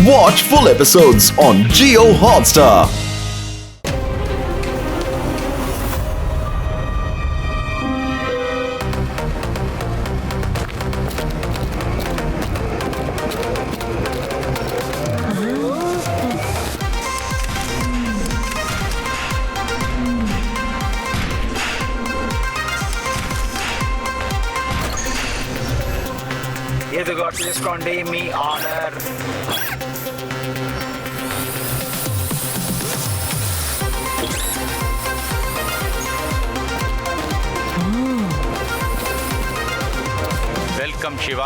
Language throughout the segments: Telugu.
Watch full episodes on Jio Hotstar. ఇదిగో తీసుకోండి మీ ఆర్డర్. వెల్కమ్ శివ.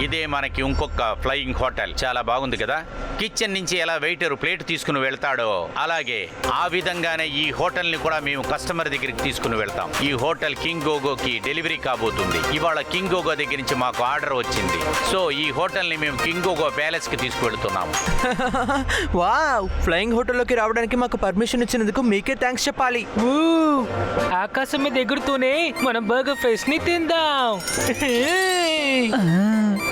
ఇదే మనకి ఇంకొక ఫ్లయింగ్ హోటల్. చాలా బాగుంది కదా. కిచెన్ నుంచి ఎలా వెయిటర్ ప్లేట్ తీసుకుని వెళ్తాడో అలాగే ఆ విధంగానే ఈ హోటల్ ని కూడా మేము కస్టమర్ దగ్గరికి తీసుకుని వెళ్తాం. ఈ హోటల్ కింగ్ గోగోకి డెలివరీ కాబోతుంది. ఇవాళ కింగ్ గోగో దగ్గర నుంచి మాకు ఆర్డర్ వచ్చింది. సో ఈ హోటల్ ని మేము కింగ్ గోగో ప్యాలెస్ కి తీసుకువెళ్తున్నాము. వావ్, ఫ్లయింగ్ హోటల్లోకి రావడానికి మాకు పర్మిషన్ ఇచ్చినందుకు మీకే థ్యాంక్స్ చెప్పాలి. ఆకాశం మీద ఎగురుతూనే మనం బర్గర్ ఫేస్ ని తిందాం.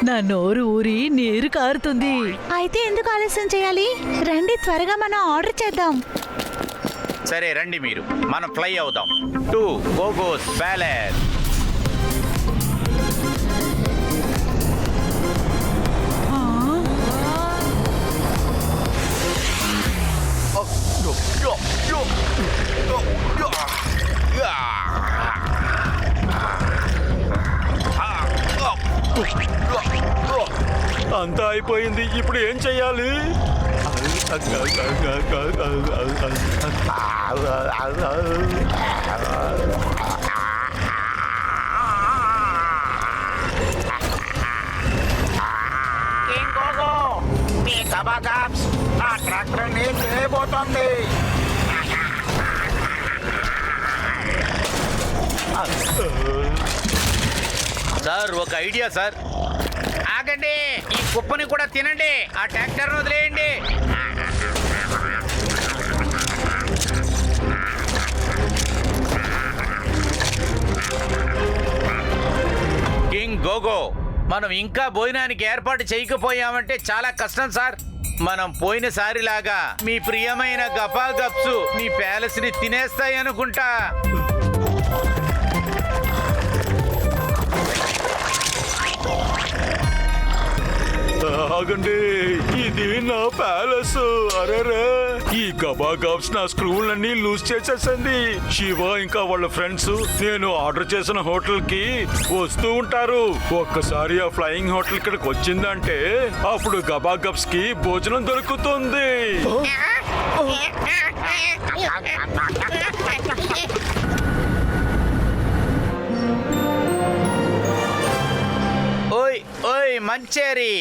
నా నోరు ఊరి నీరు కారుతుంది. అయితే ఎందుకు ఆలస్యం చేయాలి? రండి, త్వరగా మనం ఆర్డర్ చేద్దాం. సరే రండి, మీరు మనం ఫ్లై అవుదాం టు గోగోస్ ప్యాలెస్. అంతా అయిపోయింది. ఇప్పుడు ఏం చెయ్యాలి? కింగ్ గోగో, మీ కబాబ్స్ నా ట్రాక్టర్ ని తినేయబోతోంది. సార్, ఒక ఐడియా సార్. ఆగండి, ఈ కుప్పని కూడా తినండి. ఆ ట్రాక్టర్ వదిలేయండి. కింగ్ గోగో, మనం ఇంకా భోజనానికి ఏర్పాటు చేయకపోయామంటే చాలా కష్టం సార్. మనం పోయినసారిలాగా మీ ప్రియమైన గపా గప్సు మీ ప్యాలెస్ ని తినేస్తాయి అనుకుంటా. ఆగండి, ఇది నా ప్యాలెస్. అరేరే, ఈ గబా గబ్స్ నా స్క్రూలన్నీ లూజ్ చేసేసింది. శివ ఇంకా వాళ్ళ ఫ్రెండ్స్ నేను ఆర్డర్ చేసిన హోటల్ కి వస్తూ ఉంటారు. ఒక్కసారి ఆ ఫ్లయింగ్ హోటల్ ఇక్కడికి వచ్చిందంటే అప్పుడు గబా గబ్స్ కి భోజనం దొరుకుతుంది. ఓయ్ ఓయ్ మంచేరి,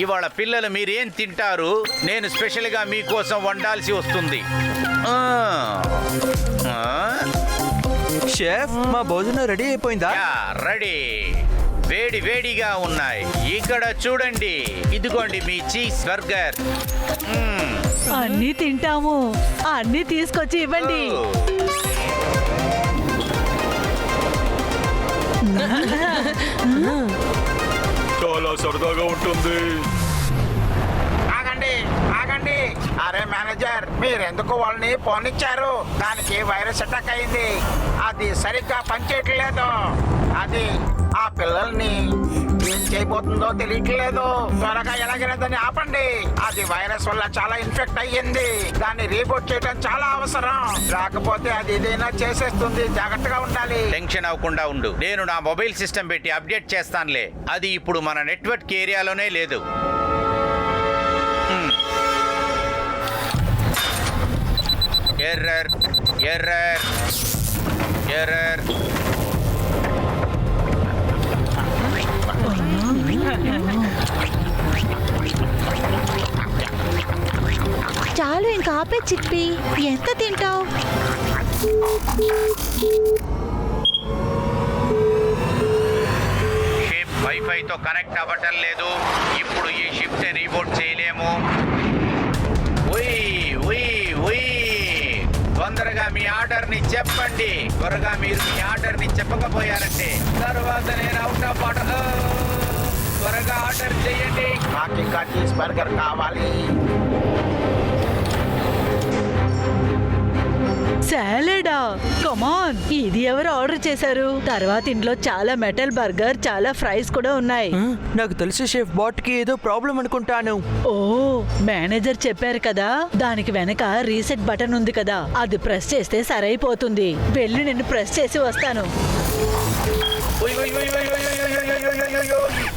ఇవాళ పిల్లలు మీరేం తింటారు? నేను స్పెషల్గా మీకోసం వండాల్సి వస్తుంది. షెఫ్, మా భోజనం రెడీ అయిపోయిందా? రెడీ, వేడి వేడిగా ఉన్నాయి. ఇక్కడ చూడండి, ఇదిగోండి మీ చీజ్ బర్గర్. అన్నీ తింటాము. అన్నీ తీసుకొచ్చి ఇవ్వండి. చాలా సరదాగా ఉంటుంది. ఆగండి ఆగండి, అరే మేనేజర్, మీరెందుకు వాళ్ళని పోనిచ్చారు? దానికి వైరస్ అటాక్ అయింది. అది సరిగ్గా పనిచేయట్లేదు. అది ఆ పిల్లల్ని ఏం చేయబోతుందో తెలియట్లేదు. త్వరగా ఎలాగైనా దాన్ని ఆపండి. అది వైరస్ వల్ల చాలా ఇన్ఫెక్ట్ అయ్యింది. దాన్ని రీబూట్ చేయడం చాలా అవసరం. లేకపోతే అది ఏదైనా చేసేస్తుంది. జాగ్రత్తగా ఉండాలి. టెన్షన్ అవ్వకుండా ఉండు. నేను నా మొబైల్ సిస్టమ్ పెట్టి అప్డేట్ చేస్తానులే. అది ఇప్పుడు మన నెట్వర్క్ ఏరియాలోనే లేదు. Error error error. చాలు, ఇంకా ఆపే చిప్పి. ఎంత తింటావు? షిప్ వైఫైతో కనెక్ట్ అవ్వటం లేదు. ఇప్పుడు ఈ షిఫ్ట్ రీబూట్ చేయలేము. తొందరగా మీ ఆర్డర్ ని చెప్పండి. త్వరగా మీరు మీ ఆర్డర్ ని చెప్పకపోయారంటే తర్వాత నేను అవుట్ ఆఫ్ ఆర్డర్. త్వరగా ఆర్డర్ చేయండి. నాకు ఇంకా చీజ్ బర్గర్ కావాలి. సాలెడా కమాన్, ఇది ఎవరు ఆర్డర్ చేశారు? తర్వాత ఇంట్లో చాలా మెటల్ బర్గర్, చాలా ఫ్రైస్ కూడా ఉన్నాయి. నాకు తెలిసి షెఫ్ బాట్ కి ఏదో ప్రాబ్లం అనుకుంటాను. ఓ, మేనేజర్ చెప్పారు కదా, దానికి వెనక రీసెట్ బటన్ ఉంది కదా, అది ప్రెస్ చేస్తే సరైపోతుంది. వెళ్ళి నేను ప్రెస్ చేసి వస్తాను.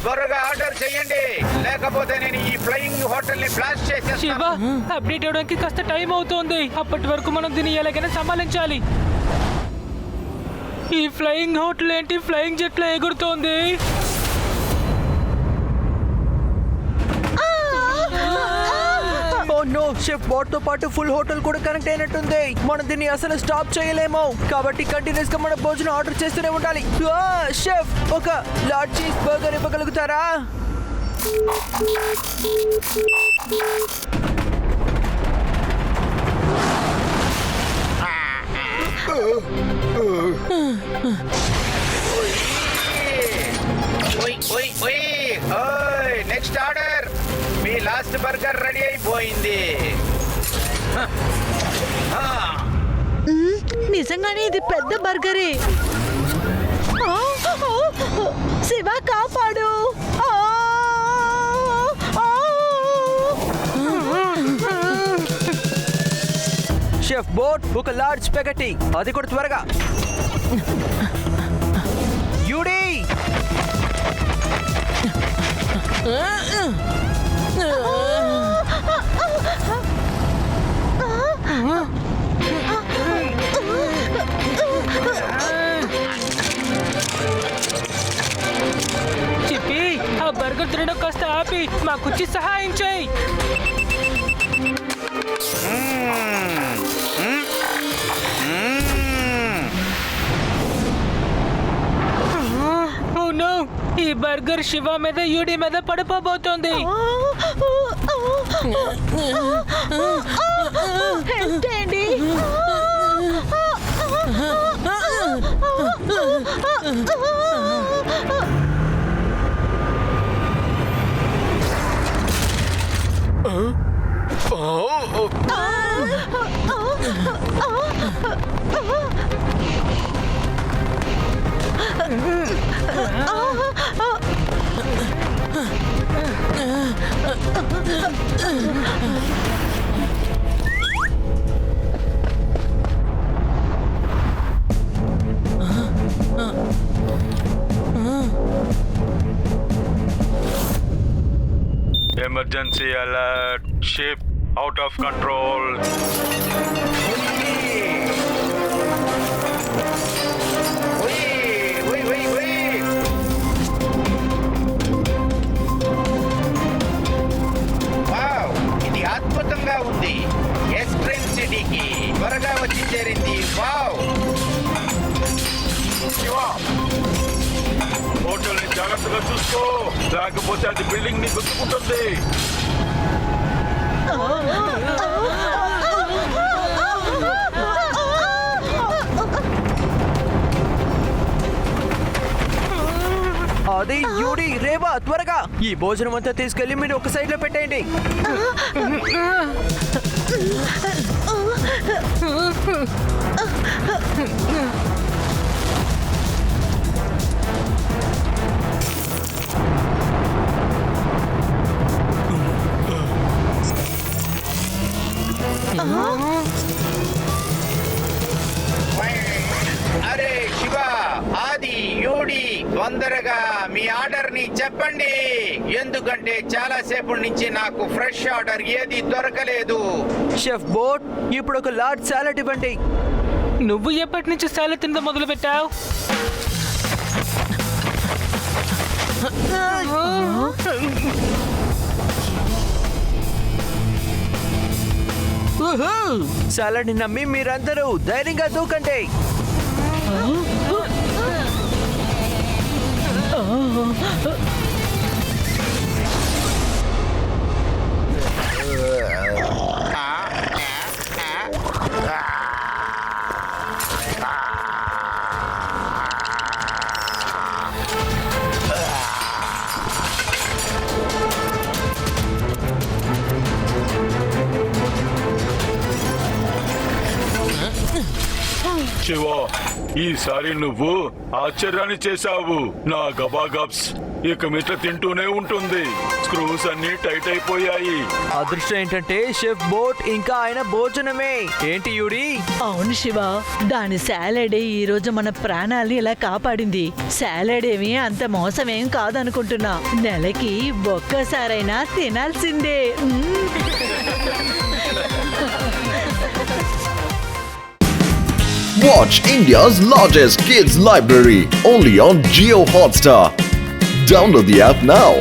త్వరగా ఆర్డర్ చేయండి, లేకపోతే నేను ఈ ఫ్లయింగ్ హోటల్ ని బ్లాస్ట్ శివ, చేసేస్తాను. అప్డేట్ అవడానికి కాస్త టైం అవుతోంది. అప్పటి వరకు మనం దీన్ని ఎలాగైనా సంభాలించాలి. ఈ ఫ్లయింగ్ హోటల్ ఏంటి ఫ్లయింగ్ జెట్ లో ఎగురుతోంది? ఓ నో, షెఫ్ బాట్ తో పాటు ఫుల్ హోటల్ కూడా కనెక్ట్ అయినట్టుంది. మనం దీన్ని అసలు స్టాప్ చేయలేము, కాబట్టి కంటిన్యూస్ గా మన భోజనం ఆర్డర్ చేస్తూనే ఉండాలి. షెఫ్, ఒక లార్జ్ చీజ్ బర్గర్ ఇవ్వగలుగుతారా? Next order. మీ లాస్ట్ బర్గర్ రెడీ అయిపోయింది. నిజంగానే ఇది పెద్ద బర్గరే. ఆ, ఆ, శివ కాపాడు. ఆ, ఆ. షెఫ్ బోట్, ఒక లార్జ్ స్పాగెటీ, అది కూడా త్వరగా. యూడీ, చిప్పి, ఆ బర్గర్ తినడం కాస్త ఆపి మాకొచ్చి సహాయం చేయి. ఓ నో, ఈ బర్గర్ శివ మీద యూడి మీద పడిపోబోతోంది. హెల్ప్ చేయండి. Emergency alert. Ship out of control. Wow, ఇది అద్భుతంగా ఉంది. ఎక్స్ట్రీమ్ సిటీకి త్వరగా వచ్చి చేరింది. వావ్, హోటల్ ని జాగ్రత్తగా చూసుకో, లేకపోతే అది బిల్డింగ్ ని గుర్తుకుంటుంది. అది యూడి, రేవా, త్వరగా ఈ భోజనం అంతా తీసుకెళ్లి మీరు ఒక సైడ్ లో పెట్టేయండి. అరే శివ, ఆది, యూడి, తొందరగా మీ ఆర్డర్ ని చెప్పండి, ఎందుకంటే చాలా సేపటి నుంచి నాకు ఫ్రెష్ ఆర్డర్ ఏది దొరకలేదు. షెఫ్ బోట్, ఇప్పుడు ఒక లార్జ్ సాలెడ్ ఇవ్వండి. నువ్వు ఎప్పటి నుంచి సాలెడ్ తినడం మొదలు పెట్టావు? సాలెడ్ ని నమ్మి మీరందరూ ధైర్యంగా దూకండి. శివ, ఈసారి నువ్వు ఆశ్చర్యాన్ని చేశావు. నా గబాగబ్స్ ఇక మీట తింటూనే ఉంటుంది. స్క్రూస్ అన్ని టైట్ అయిపోయాయి. అదృష్టం ఏంటంటే షెఫ్ బోట్ ఇంకా ఆయన భోజనమే. ఏంటి యూడి? అవును శివ, దాని సాలడే ఈ రోజు మన ప్రాణాల్ని ఇలా కాపాడింది. సాలడ్ ఏమీ అంత మోసమేం కాదనుకుంటున్నా. నెలకి ఒక్కసారైనా తినాల్సిందే. Watch India's largest kids library only on Jio Hotstar. Download the app now.